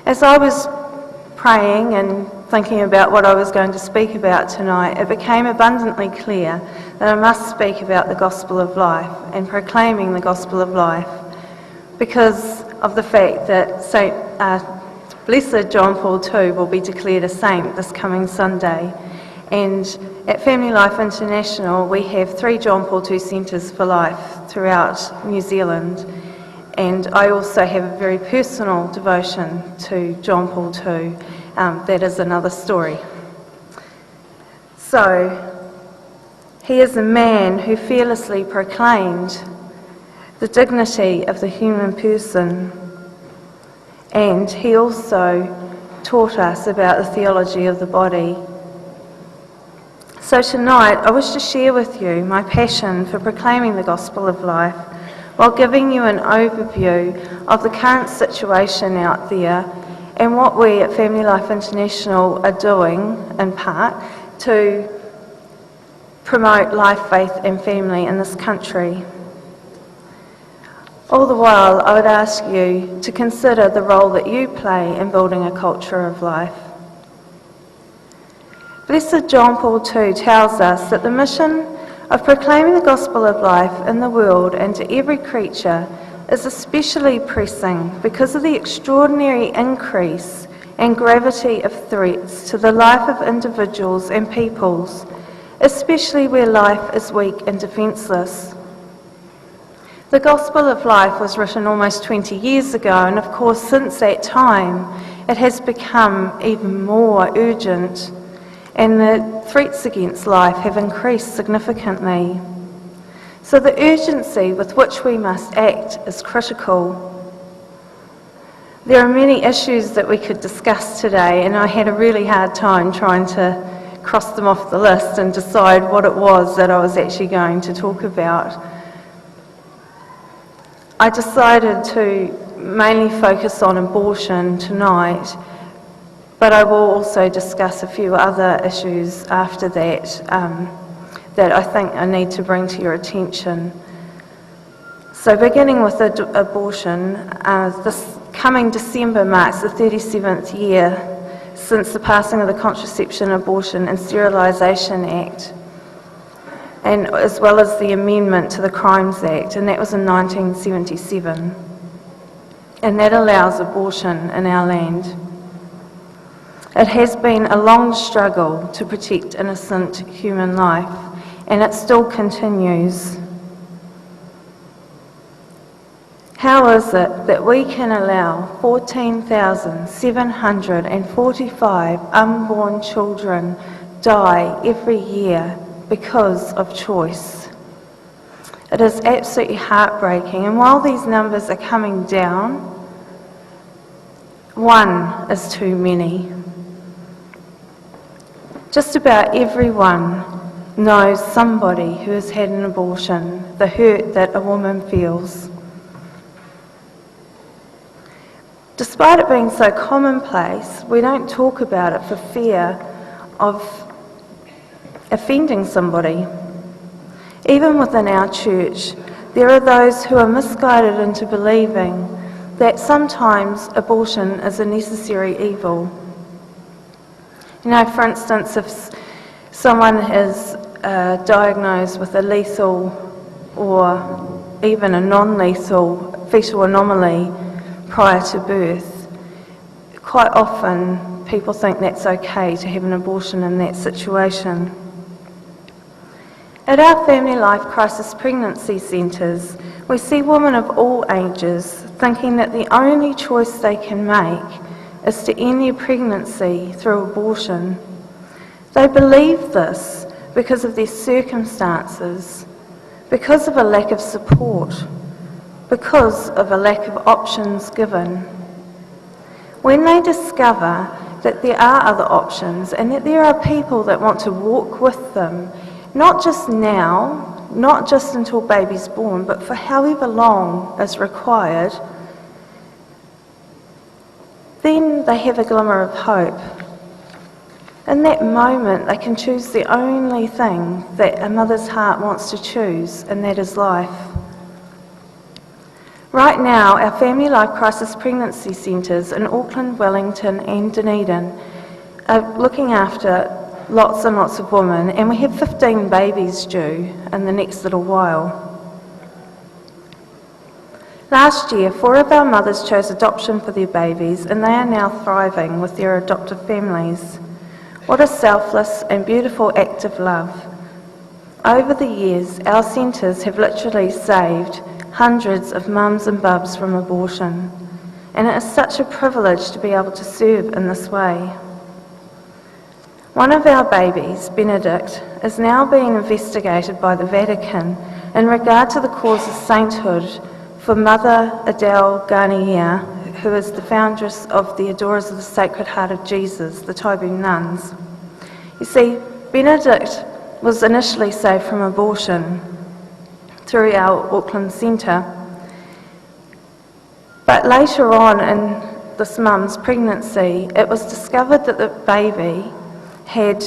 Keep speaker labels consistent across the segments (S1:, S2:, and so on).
S1: As I was praying and thinking about what I was going to speak about tonight, it became abundantly clear that I must speak about the gospel of life and proclaiming the gospel of life because of the fact that Blessed John Paul II will be declared a saint this coming Sunday. And at Family Life International, we have 3 John Paul II Centres for Life throughout New Zealand. And I also have a very personal devotion to John Paul II. That is another story. So, he is a man who fearlessly proclaimed the dignity of the human person, and he also taught us about the theology of the body. So tonight, I wish to share with you my passion for proclaiming the gospel of life while giving you an overview of the current situation out there and what we at Family Life International are doing, in part, to promote life, faith and family in this country. All the while, I would ask you to consider the role that you play in building a culture of life. Blessed John Paul II tells us that the mission of proclaiming the gospel of life in the world and to every creature is especially pressing because of the extraordinary increase and gravity of threats to the life of individuals and peoples, especially where life is weak and defenceless. The Gospel of Life was written almost 20 years ago, and of course since that time it has become even more urgent, and the threats against life have increased significantly. So the urgency with which we must act is critical. There are many issues that we could discuss today, and I had a really hard time trying to cross them off the list and decide what it was that I was actually going to talk about. I decided to mainly focus on abortion tonight, but I will also discuss a few other issues after that that I think I need to bring to your attention. So beginning with abortion, this coming December marks the 37th year since the passing of the Contraception, Abortion and Sterilisation Act, and as well as the amendment to the Crimes Act, and that was in 1977. And that allows abortion in our land. It has been a long struggle to protect innocent human life, and it still continues. How is it that we can allow 14,745 unborn children die every year because of choice? It is absolutely heartbreaking, and while these numbers are coming down, one is too many. Just about everyone knows somebody who has had an abortion, the hurt that a woman feels. Despite it being so commonplace, we don't talk about it for fear of offending somebody. Even within our church, there are those who are misguided into believing that sometimes abortion is a necessary evil. You know, for instance, if someone is diagnosed with a lethal or even a non-lethal fetal anomaly prior to birth, quite often people think that's okay to have an abortion in that situation. At our Family Life Crisis Pregnancy Centres, we see women of all ages thinking that the only choice they can make is to end their pregnancy through abortion. They believe this because of their circumstances, because of a lack of support, because of a lack of options given. When they discover that there are other options and that there are people that want to walk with them, not just now, not just until baby's born, but for however long is required, then they have a glimmer of hope. In that moment, they can choose the only thing that a mother's heart wants to choose, and that is life. Right now, our Family Life Crisis Pregnancy Centres in Auckland, Wellington and Dunedin are looking after lots and lots of women, and we have 15 babies due in the next little while. Last year, 4 of our mothers chose adoption for their babies, and they are now thriving with their adoptive families. What a selfless and beautiful act of love. Over the years, our centres have literally saved hundreds of mums and bubs from abortion, and it is such a privilege to be able to serve in this way. One of our babies, Benedict, is now being investigated by the Vatican in regard to the cause of sainthood for Mother Adele Garnier, who is the foundress of the Adorers of the Sacred Heart of Jesus, the Taibou nuns. You see, Benedict was initially saved from abortion through our Auckland centre, but later on in this mum's pregnancy, it was discovered that the baby had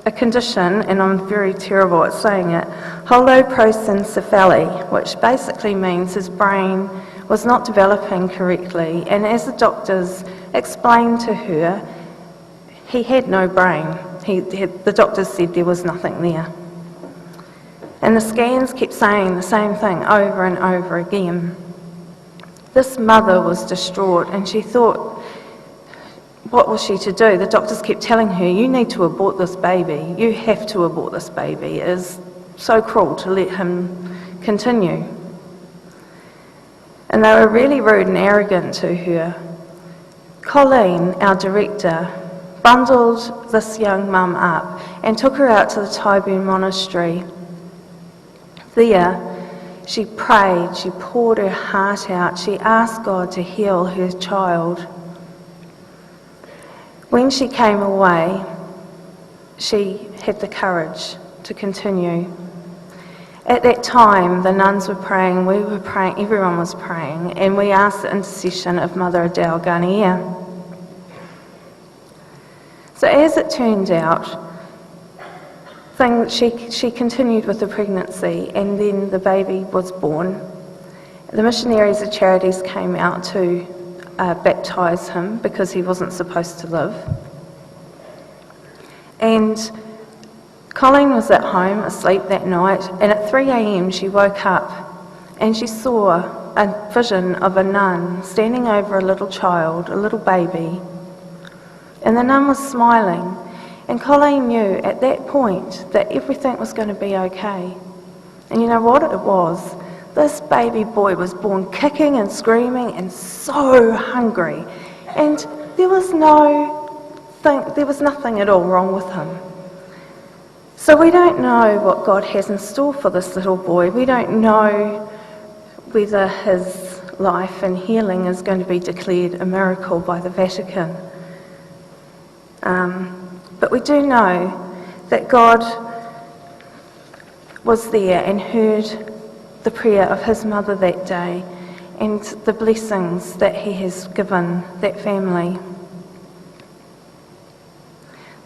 S1: a condition, and I'm very terrible at saying it, holoprosencephaly, which basically means his brain was not developing correctly, and as the doctors explained to her, he had no brain. The doctors said there was nothing there. And the scans kept saying the same thing over and over again. This mother was distraught, and she thought, what was she to do? The doctors kept telling her, you need to abort this baby. You have to abort this baby. It is so cruel to let him continue. And they were really rude and arrogant to her. Colleen, our director, bundled this young mum up and took her out to the Taibou monastery. There, she prayed, she poured her heart out, she asked God to heal her child. When she came away, she had the courage to continue. At that time, the nuns were praying, we were praying, everyone was praying, and we asked the intercession of Mother Adele Garnier. So as it turned out, she continued with the pregnancy, and then the baby was born. The missionaries of charities came out to baptise him because he wasn't supposed to live. And Colleen was at home asleep that night, and at 3 a.m. she woke up and she saw a vision of a nun standing over a little child, a little baby. And the nun was smiling, and Colleen knew at that point that everything was going to be okay. And you know what it was? This baby boy was born kicking and screaming and so hungry, and there was nothing at all wrong with him. So we don't know what God has in store for this little boy. We don't know whether his life and healing is going to be declared a miracle by the Vatican. But we do know that God was there and heard the prayer of his mother that day and the blessings that he has given that family.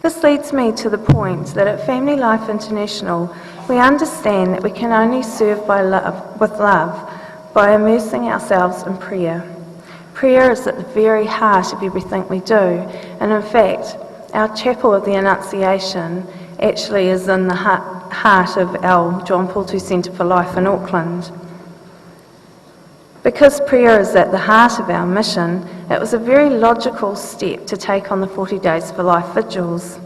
S1: This leads me to the point that at Family Life International, we understand that we can only serve with love by immersing ourselves in prayer. Prayer is at the very heart of everything we do, and in fact, our Chapel of the Annunciation actually is in the heart of our John Paul II Centre for Life in Auckland. Because prayer is at the heart of our mission, it was a very logical step to take on the 40 Days for Life vigils.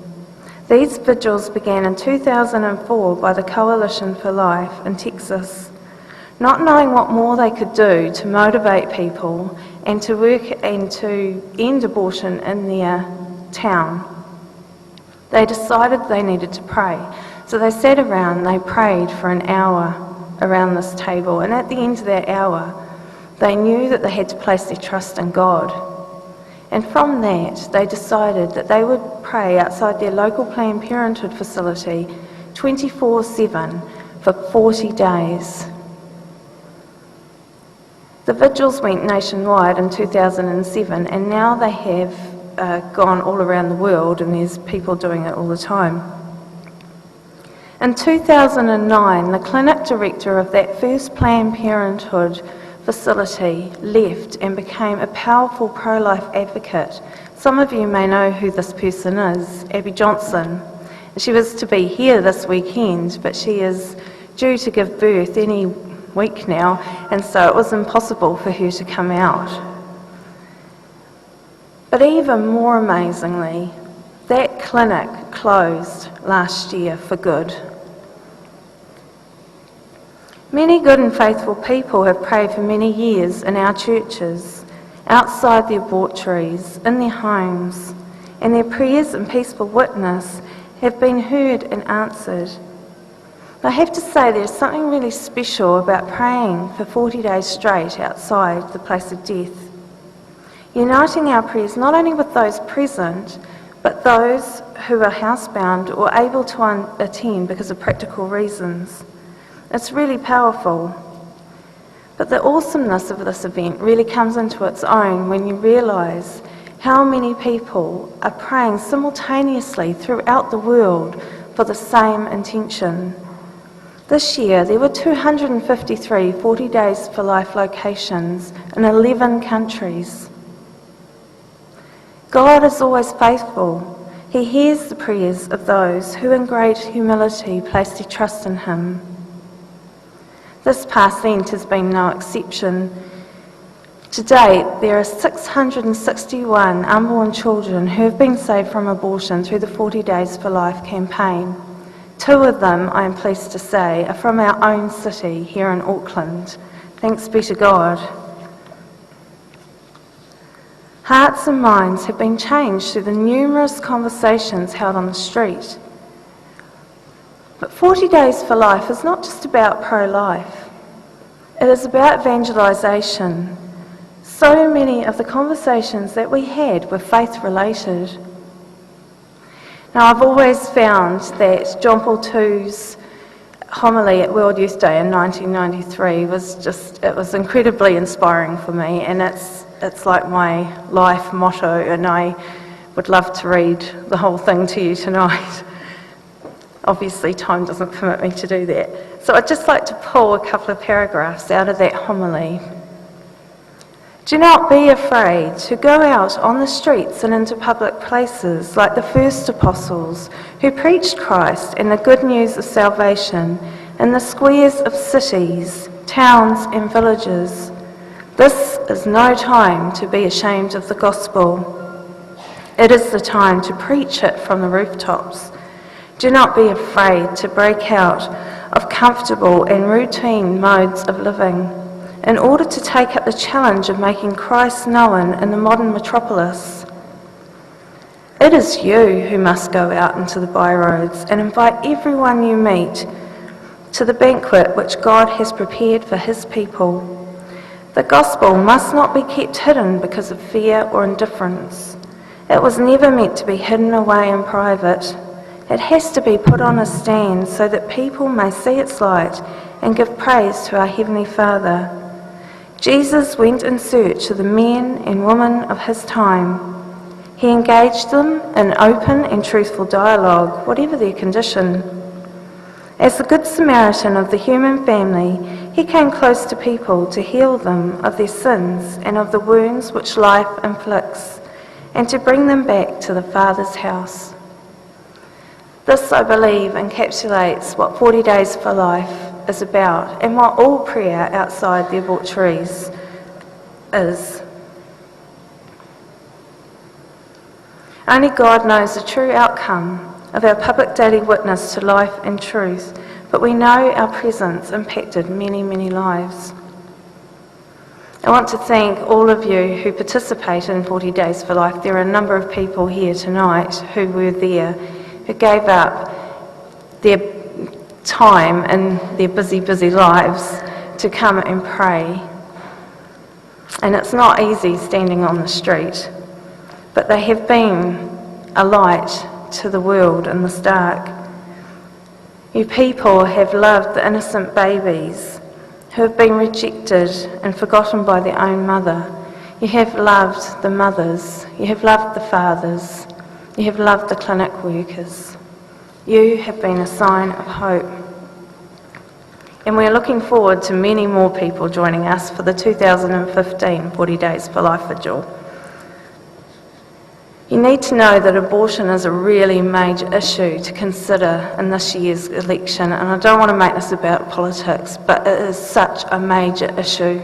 S1: These vigils began in 2004 by the Coalition for Life in Texas. Not knowing what more they could do to motivate people and to work and to end abortion in their town, they decided they needed to pray. So they sat around, they prayed for an hour around this table, and at the end of that hour, they knew that they had to place their trust in God. And from that, they decided that they would pray outside their local Planned Parenthood facility 24/7 for 40 days. The vigils went nationwide in 2007, and now they have gone all around the world, and there's people doing it all the time. In 2009, the clinic director of that first Planned Parenthood facility left and became a powerful pro-life advocate. Some of you may know who this person is, Abby Johnson. She was to be here this weekend, but she is due to give birth any week now, and so it was impossible for her to come out. But even more amazingly, that clinic closed last year for good. Many good and faithful people have prayed for many years in our churches, outside the abortories, in their homes, and their prayers and peaceful witness have been heard and answered. I have to say there's something really special about praying for 40 days straight outside the place of death, uniting our prayers not only with those present, but those who are housebound or able to attend because of practical reasons. It's really powerful. But the awesomeness of this event really comes into its own when you realise how many people are praying simultaneously throughout the world for the same intention. This year, there were 253 40 Days for Life locations in 11 countries. God is always faithful. He hears the prayers of those who in great humility place their trust in Him. This past Lent has been no exception. To date, there are 661 unborn children who have been saved from abortion through the 40 Days for Life campaign. 2 of them, I am pleased to say, are from our own city here in Auckland. Thanks be to God. Hearts and minds have been changed through the numerous conversations held on the street. But 40 Days for Life is not just about pro-life. It is about evangelisation. So many of the conversations that we had were faith-related. Now, I've always found that John Paul II's homily at World Youth Day in 1993 was incredibly inspiring for me, and it's like my life motto, and I would love to read the whole thing to you tonight. Obviously, time doesn't permit me to do that. So I'd just like to pull a couple of paragraphs out of that homily. Do not be afraid to go out on the streets and into public places like the first apostles who preached Christ and the good news of salvation in the squares of cities, towns and villages. This is no time to be ashamed of the gospel. It is the time to preach it from the rooftops. Do not be afraid to break out of comfortable and routine modes of living in order to take up the challenge of making Christ known in the modern metropolis. It is you who must go out into the byroads and invite everyone you meet to the banquet which God has prepared for His people. The gospel must not be kept hidden because of fear or indifference. It was never meant to be hidden away in private. It has to be put on a stand so that people may see its light and give praise to our Heavenly Father. Jesus went in search of the men and women of His time. He engaged them in open and truthful dialogue, whatever their condition. As the Good Samaritan of the human family, He came close to people to heal them of their sins and of the wounds which life inflicts, and to bring them back to the Father's house. This, I believe, encapsulates what 40 Days for Life is about and what all prayer outside the abortories is. Only God knows the true outcome of our public daily witness to life and truth, but we know our presence impacted many, many lives. I want to thank all of you who participated in 40 Days for Life. There are a number of people here tonight who were there, who gave up their time in their busy, busy lives to come and pray. And it's not easy standing on the street, but they have been a light to the world in this dark. You people have loved the innocent babies who have been rejected and forgotten by their own mother. You have loved the mothers, you have loved the fathers, you have loved the clinic workers. You have been a sign of hope. And we're looking forward to many more people joining us for the 2015 40 Days for Life Vigil. You need to know that abortion is a really major issue to consider in this year's election, and I don't want to make this about politics, but it is such a major issue.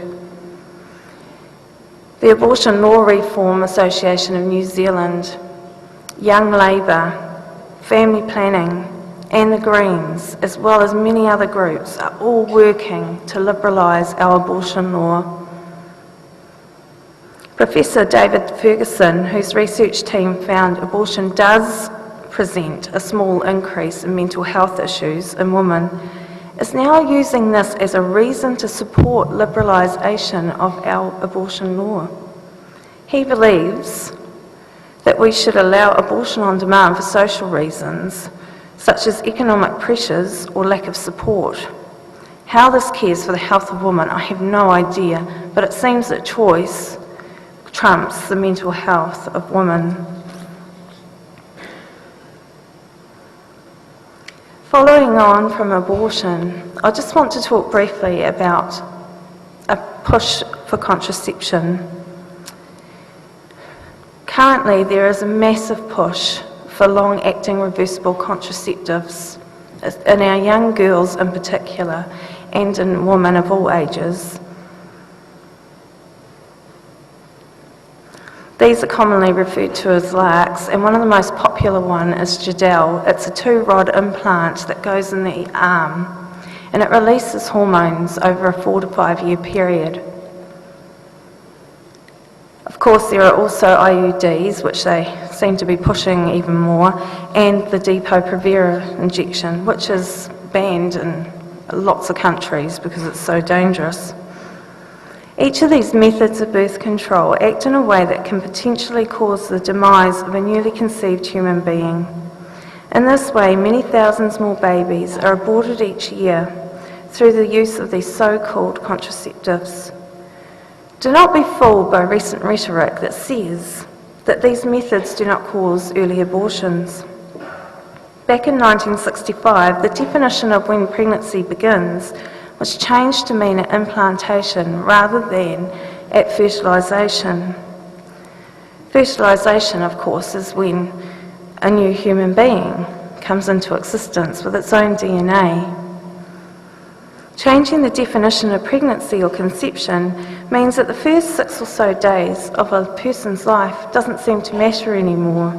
S1: The Abortion Law Reform Association of New Zealand, Young Labour, Family Planning, and the Greens, as well as many other groups, are all working to liberalise our abortion law. Professor David Ferguson, whose research team found abortion does present a small increase in mental health issues in women, is now using this as a reason to support liberalisation of our abortion law. He believes that we should allow abortion on demand for social reasons, such as economic pressures or lack of support. How this cares for the health of women, I have no idea, but it seems that choice trumps the mental health of women. Following on from abortion, I just want to talk briefly about a push for contraception. Currently, there is a massive push for long-acting reversible contraceptives in our young girls in particular, and in women of all ages. These are commonly referred to as LARCs, and one of the most popular one is Jadel. It's a 2-rod implant that goes in the arm, and it releases hormones over a 4 to 5 year period. Of course, there are also IUDs, which they seem to be pushing even more, and the Depo-Provera injection, which is banned in lots of countries because it's so dangerous. Each of these methods of birth control act in a way that can potentially cause the demise of a newly conceived human being. In this way, many thousands more babies are aborted each year through the use of these so-called contraceptives. Do not be fooled by recent rhetoric that says that these methods do not cause early abortions. Back in 1965, the definition of when pregnancy begins was changed to mean at implantation rather than at fertilisation. Fertilisation, of course, is when a new human being comes into existence with its own DNA. Changing the definition of pregnancy or conception means that the first 6 or so days of a person's life doesn't seem to matter anymore,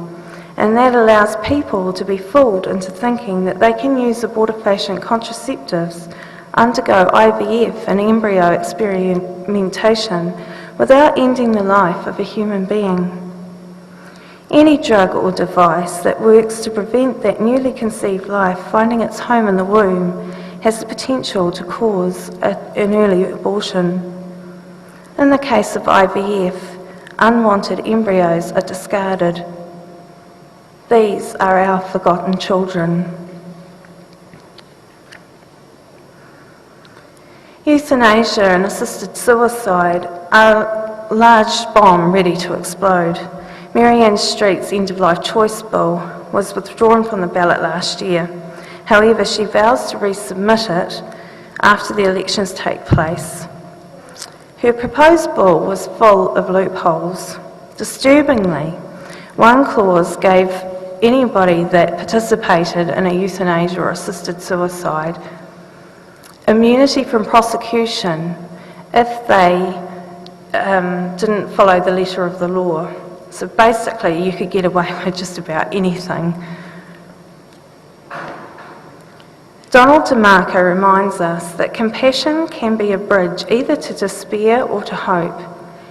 S1: and that allows people to be fooled into thinking that they can use abortifacient contraceptives, undergo IVF and embryo experimentation without ending the life of a human being. Any drug or device that works to prevent that newly conceived life finding its home in the womb has the potential to cause an early abortion. In the case of IVF, unwanted embryos are discarded. These are our forgotten children. Euthanasia and assisted suicide are a large bomb ready to explode. Marianne Street's end-of-life choice bill was withdrawn from the ballot last year. However, she vows to resubmit it after the elections take place. Her proposed bill was full of loopholes. Disturbingly, one clause gave anybody that participated in a euthanasia or assisted suicide immunity from prosecution if they didn't follow the letter of the law. So basically, you could get away with just about anything. Donald DeMarco reminds us that compassion can be a bridge either to despair or to hope,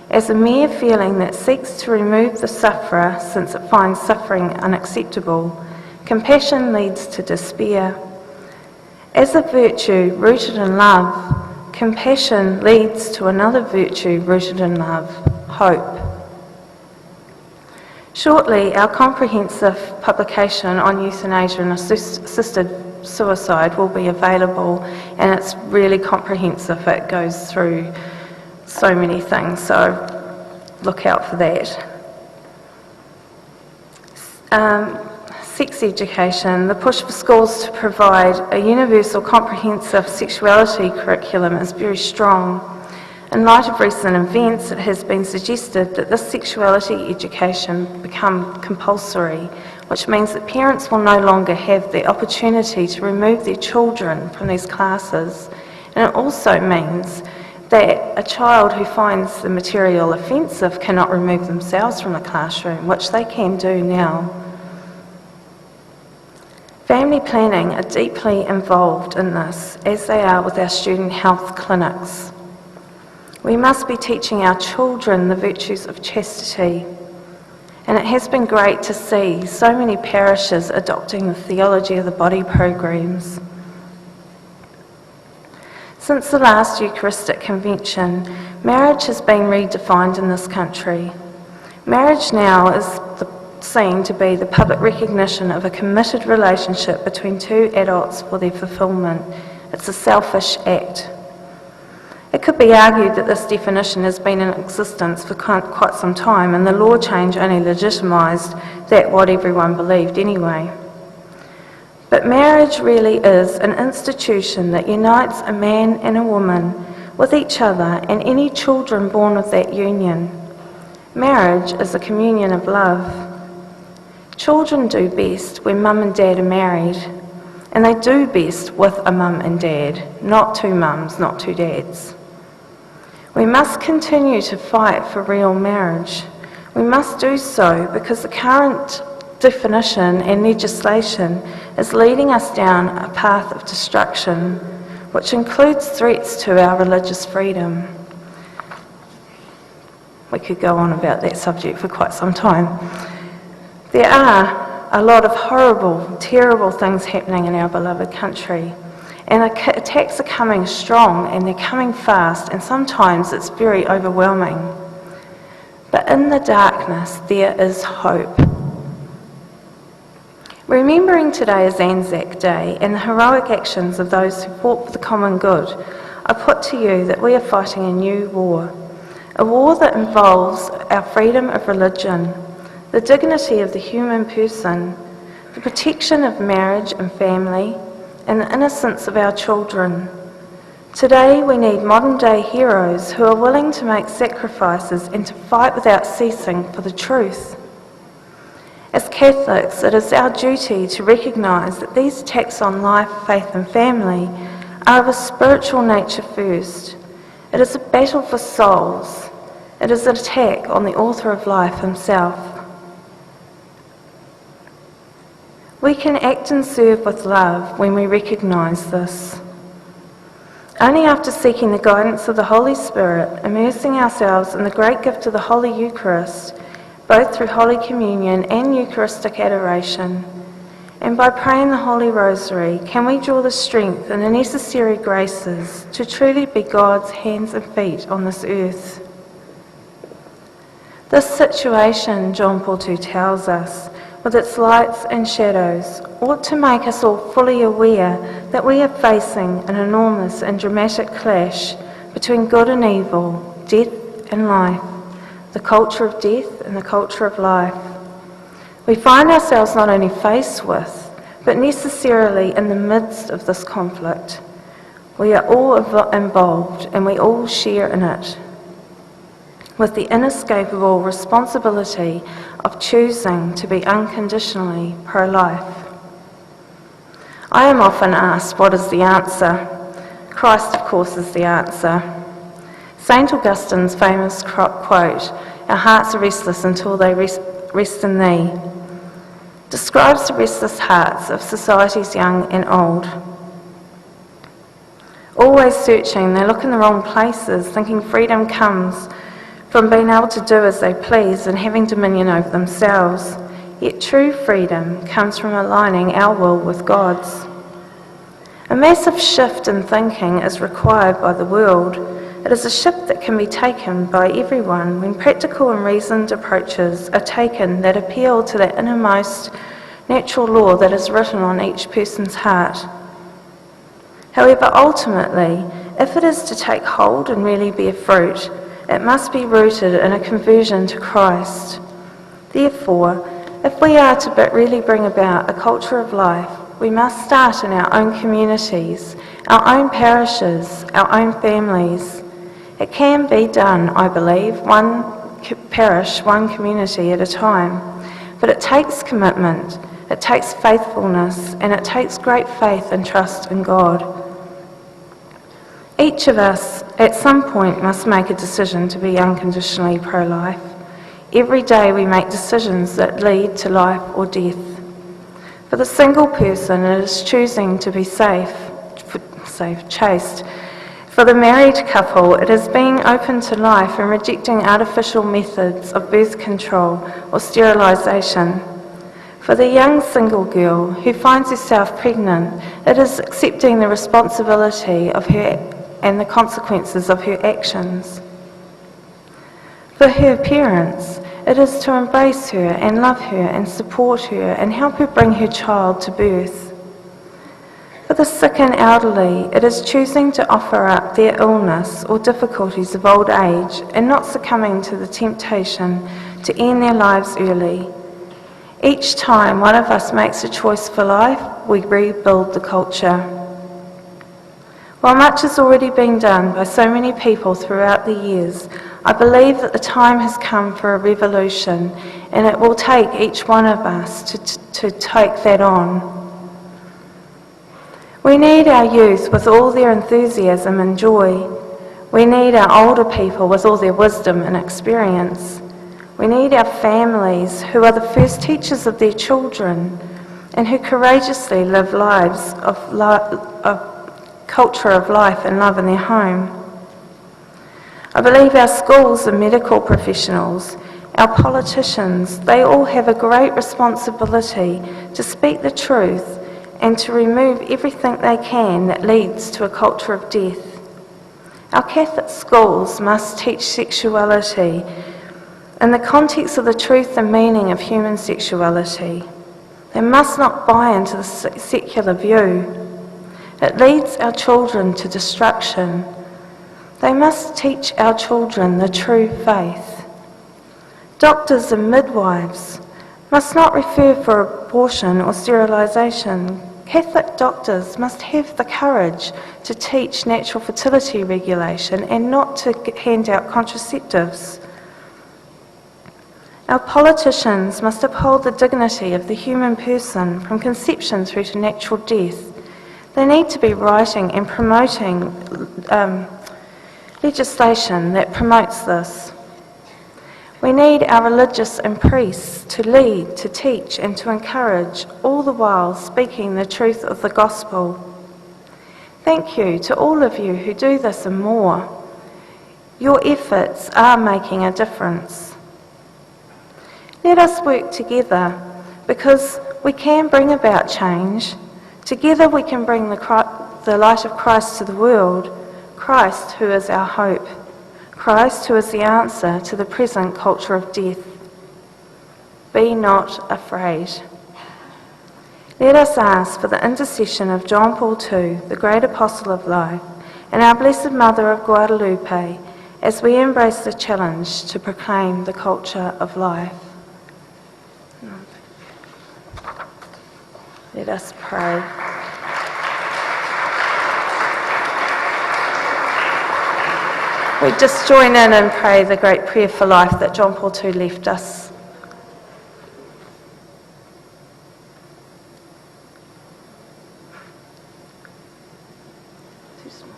S1: as a mere feeling that seeks to remove the sufferer since it finds suffering unacceptable. Compassion leads to despair. As a virtue rooted in love, compassion leads to another virtue rooted in love, hope. Shortly, our comprehensive publication on euthanasia and assisted suicide will be available, and it's really comprehensive. It goes through so many things, so look out for that. sex education, the push for schools to provide a universal comprehensive sexuality curriculum is very strong. In light of recent events, it has been suggested that this sexuality education become compulsory, which means that parents will no longer have the opportunity to remove their children from these classes. And it also means that a child who finds the material offensive cannot remove themselves from the classroom, which they can do now. Family planning are deeply involved in this, as they are with our student health clinics. We must be teaching our children the virtues of chastity, and it has been great to see so many parishes adopting the theology of the body programs. Since the last Eucharistic Convention, marriage has been redefined in this country. Marriage now is seen to be the public recognition of a committed relationship between two adults for their fulfilment. It's a selfish act. It could be argued that this definition has been in existence for quite some time, and the law change only legitimised that what everyone believed anyway. But marriage really is an institution that unites a man and a woman with each other and any children born with that union. Marriage is a communion of love. Children do best when mum and dad are married, and they do best with a mum and dad, not two mums, not two dads. We must continue to fight for real marriage. We must do so because the current definition and legislation is leading us down a path of destruction, which includes threats to our religious freedom. We could go on about that subject for quite some time. There are a lot of horrible, terrible things happening in our beloved country. And attacks are coming strong, and they're coming fast, and sometimes it's very overwhelming. But in the darkness, there is hope. Remembering today as Anzac Day and the heroic actions of those who fought for the common good, I put to you that we are fighting a new war. A war that involves our freedom of religion, the dignity of the human person, the protection of marriage and family, and the innocence of our children. Today we need modern-day heroes who are willing to make sacrifices and to fight without ceasing for the truth. As Catholics, it is our duty to recognise that these attacks on life, faith and family are of a spiritual nature first. It is a battle for souls. It is an attack on the author of life himself. We can act and serve with love when we recognise this. Only after seeking the guidance of the Holy Spirit, immersing ourselves in the great gift of the Holy Eucharist, both through Holy Communion and Eucharistic adoration, and by praying the Holy Rosary, can we draw the strength and the necessary graces to truly be God's hands and feet on this earth. This situation, John Paul II tells us, with its lights and shadows, ought to make us all fully aware that we are facing an enormous and dramatic clash between good and evil, death and life, the culture of death and the culture of life. We find ourselves not only faced with, but necessarily in the midst of this conflict. We are all involved and we all share in it, with the inescapable responsibility of choosing to be unconditionally pro-life. I am often asked, what is the answer? Christ, of course, is the answer. St. Augustine's famous quote, "Our hearts are restless until they rest in thee," describes the restless hearts of society's young and old. Always searching, they look in the wrong places, thinking freedom comes from being able to do as they please and having dominion over themselves. Yet true freedom comes from aligning our will with God's. A massive shift in thinking is required by the world. It is a shift that can be taken by everyone when practical and reasoned approaches are taken that appeal to that innermost natural law that is written on each person's heart. However, ultimately, if it is to take hold and really bear fruit, it must be rooted in a conversion to Christ. Therefore, If we are to really bring about a culture of life, we must start in our own communities, our own parishes, our own families. It can be done, I believe, one parish, one community at a time, but it takes commitment, it takes faithfulness, and it takes great faith and trust in God. Each of us, at some point, must make a decision to be unconditionally pro-life. Every day we make decisions that lead to life or death. For the single person, it is choosing to be chaste. For the married couple, it is being open to life and rejecting artificial methods of birth control or sterilisation. For the young single girl who finds herself pregnant, it is accepting the responsibility of her and the consequences of her actions. For her parents, it is to embrace her and love her and support her and help her bring her child to birth. For the sick and elderly, it is choosing to offer up their illness or difficulties of old age and not succumbing to the temptation to end their lives early. Each time one of us makes a choice for life, we rebuild the culture. While much has already been done by so many people throughout the years, I believe that the time has come for a revolution, and it will take each one of us to take that on. We need our youth with all their enthusiasm and joy. We need our older people with all their wisdom and experience. We need our families who are the first teachers of their children and who courageously live lives of culture of life and love in their home. I believe our schools and medical professionals, our politicians, they all have a great responsibility to speak the truth and to remove everything they can that leads to a culture of death. Our Catholic schools must teach sexuality in the context of the truth and meaning of human sexuality. They must not buy into the secular view. It leads our children to destruction. They must teach our children the true faith. Doctors and midwives must not refer for abortion or sterilisation. Catholic doctors must have the courage to teach natural fertility regulation and not to hand out contraceptives. Our politicians must uphold the dignity of the human person from conception through to natural death. They need to be writing and promoting legislation that promotes this. We need our religious and priests to lead, to teach and to encourage, all the while speaking the truth of the gospel. Thank you to all of you who do this and more. Your efforts are making a difference. Let us work together because we can bring about change. Together we can bring the light of Christ to the world, Christ who is our hope, Christ who is the answer to the present culture of death. Be not afraid. Let us ask for the intercession of John Paul II, the great apostle of life, and our Blessed Mother of Guadalupe as we embrace the challenge to proclaim the culture of life. Let us pray. We just join in and pray the great prayer for life that John Paul II left us. Too small.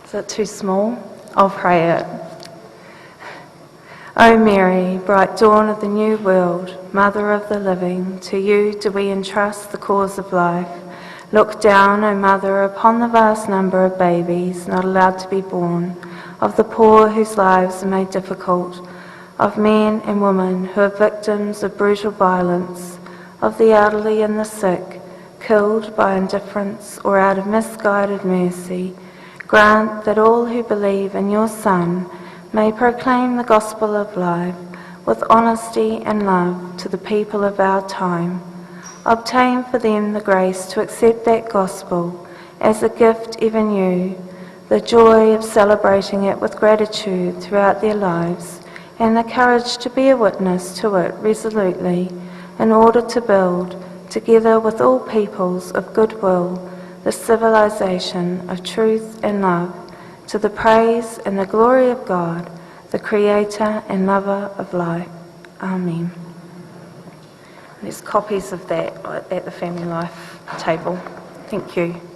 S1: Is it too small? I'll pray it. O Mary, bright dawn of the new world, Mother of the living, to you do we entrust the cause of life. Look down, O Mother, upon the vast number of babies not allowed to be born, of the poor whose lives are made difficult, of men and women who are victims of brutal violence, of the elderly and the sick, killed by indifference or out of misguided mercy. Grant that all who believe in your Son may proclaim the gospel of life with honesty and love to the people of our time. Obtain for them the grace to accept that gospel as a gift ever new, the joy of celebrating it with gratitude throughout their lives, and the courage to be a witness to it resolutely, in order to build, together with all peoples of goodwill, the civilization of truth and love, to the praise and the glory of God, the Creator and Lover of life. Amen. There's copies of that at the Family Life table. Thank you.